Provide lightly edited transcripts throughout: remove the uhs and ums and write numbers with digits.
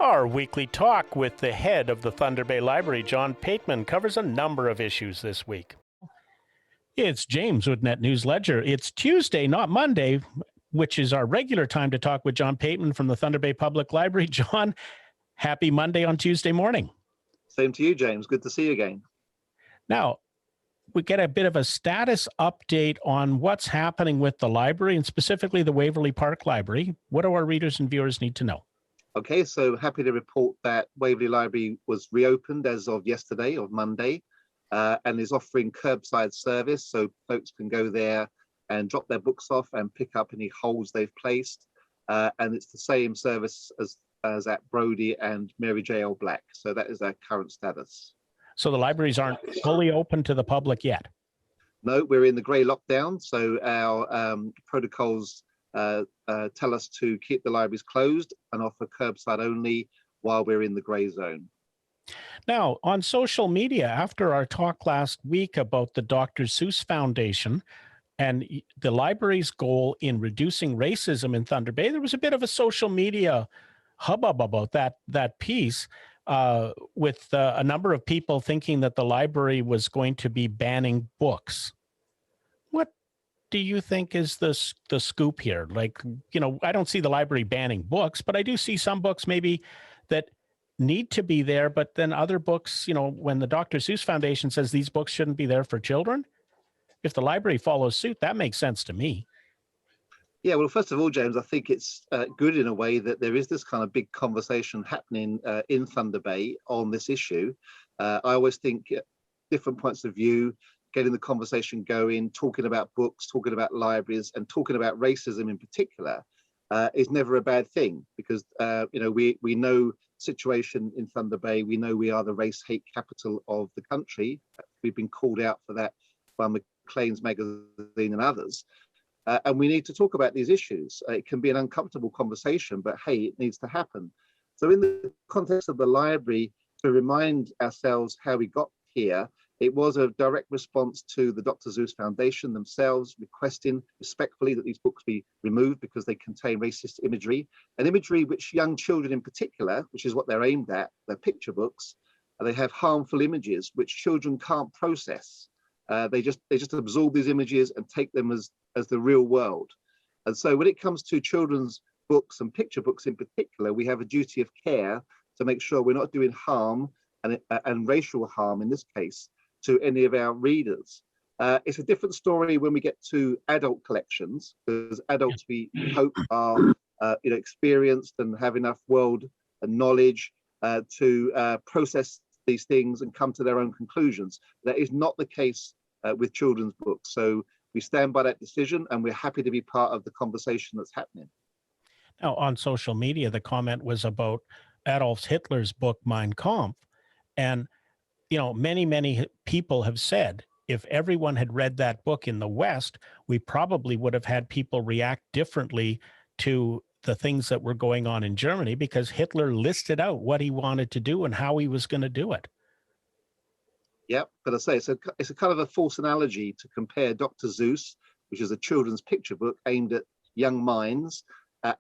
Our weekly talk with the head of the Thunder Bay Library, John Pateman, covers a number of issues this week. It's James with Net News Ledger. It's Tuesday, not Monday, which is our regular time to talk with John Pateman from the Thunder Bay Public Library. John, happy Monday on Tuesday morning. Same to you, James. Good to see you again. Now, we get a bit of a status update on what's happening with the library and specifically the Waverley Park Library. What do our readers and viewers need to know? Okay, so happy to report that Waverley Library was reopened as of yesterday, or Monday, and is offering curbside service, so folks can go there and drop their books off and pick up any holes they've placed. And it's the same service as at Brodie and Mary J. L. Black. So that is our current status. So the libraries aren't fully open to the public yet? No, we're in the grey lockdown, so our protocols tell us to keep the libraries closed and offer curbside only while we're in the grey zone. Now, on social media, after our talk last week about the Dr. Seuss Foundation and the library's goal in reducing racism in Thunder Bay, there was a bit of a social media hubbub about that piece with a number of people thinking that the library was going to be banning books. What do you think is the scoop here? Like, you know, I don't see the library banning books, but I do see some books maybe that need to be there, but then other books, you know, when the Dr. Seuss Foundation says these books shouldn't be there for children, if the library follows suit, that makes sense to me. Yeah, well, first of all, James, I think it's good in a way that there is this kind of big conversation happening in Thunder Bay on this issue. I always think different points of view, getting the conversation going, talking about books, talking about libraries, and talking about racism in particular is never a bad thing because, you know, we know situation in Thunder Bay. We know we are the race hate capital of the country. We've been called out for that by Maclean's magazine and others. And we need to talk about these issues. It can be an uncomfortable conversation, but hey, it needs to happen. So in the context of the library, to remind ourselves how we got here, it was a direct response to the Dr. Seuss Foundation themselves requesting respectfully that these books be removed because they contain racist imagery, and imagery which young children in particular, which is what they're aimed at, they're picture books, they have harmful images which children can't process. They just absorb these images and take them as the real world. And so when it comes to children's books and picture books in particular, we have a duty of care to make sure we're not doing harm and racial harm in this case to any of our readers. It's a different story when we get to adult collections, because adults we hope are experienced and have enough world and knowledge to process these things and come to their own conclusions. That is not the case with children's books. So we stand by that decision and we're happy to be part of the conversation that's happening. Now, on social media, the comment was about Adolf Hitler's book, Mein Kampf. And, you know, many people have said, if everyone had read that book in the West, we probably would have had people react differently to the things that were going on in Germany because Hitler listed out what he wanted to do and how he was going to do it. Yeah, but I say it's a kind of a false analogy to compare Dr. Seuss, which is a children's picture book aimed at young minds,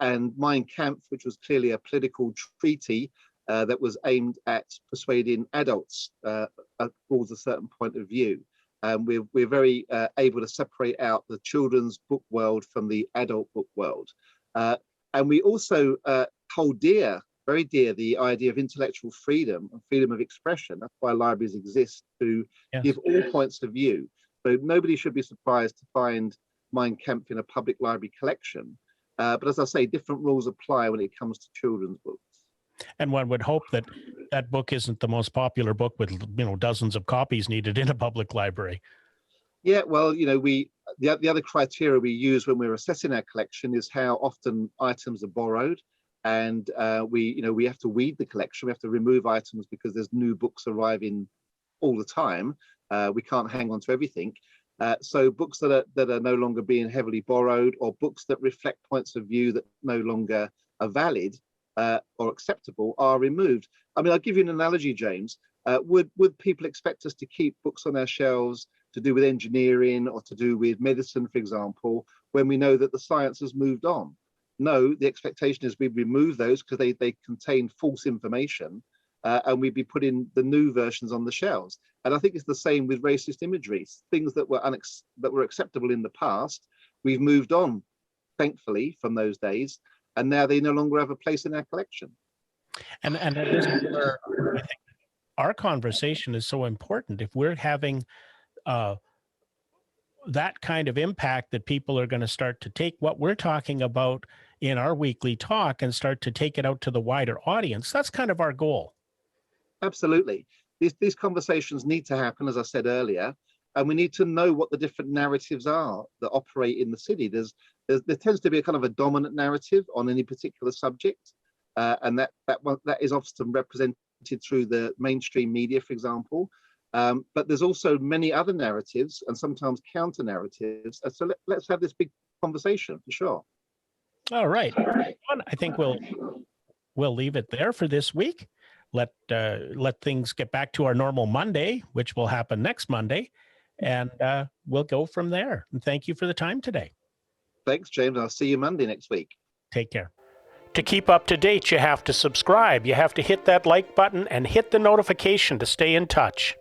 and Mein Kampf, which was clearly a political treaty that was aimed at persuading adults towards a certain point of view. We're very able to separate out the children's book world from the adult book world. And we also hold dear, very dear, the idea of intellectual freedom and freedom of expression. That's why libraries exist, to give all points of view. So nobody should be surprised to find Mein Kampf in a public library collection. But as I say, different rules apply when it comes to children's books. And one would hope that that book isn't the most popular book with, you know, dozens of copies needed in a public library. Yeah, well, you know, the other criteria we use when we're assessing our collection is how often items are borrowed, and we have to weed the collection. We have to remove items because there's new books arriving all the time. We can't hang on to everything. So books that are no longer being heavily borrowed, or books that reflect points of view that no longer are valid or acceptable, are removed. I mean, I'll give you an analogy, James. Would people expect us to keep books on our shelves to do with engineering or to do with medicine, for example, when we know that the science has moved on? No, the expectation is we'd remove those because they contain false information, and we'd be putting the new versions on the shelves. And I think it's the same with racist imagery. Things that were acceptable in the past, we've moved on, thankfully, from those days, and now they no longer have a place in our collection. And this is where I think our conversation is so important. If we're having that kind of impact that people are going to start to take what we're talking about in our weekly talk and start to take it out to the wider audience, that's kind of our goal. Absolutely. These conversations need to happen, as I said earlier, and we need to know what the different narratives are that operate in the city. There tends to be a kind of a dominant narrative on any particular subject, and that is often represented through the mainstream media, for example. But there's also many other narratives and sometimes counter narratives. So let's have this big conversation for sure. All right. I think we'll leave it there for this week. Let things get back to our normal Monday, which will happen next Monday, and we'll go from there. And thank you for the time today. Thanks, James. I'll see you Monday next week. Take care. To keep up to date, you have to subscribe. You have to hit that like button and hit the notification to stay in touch.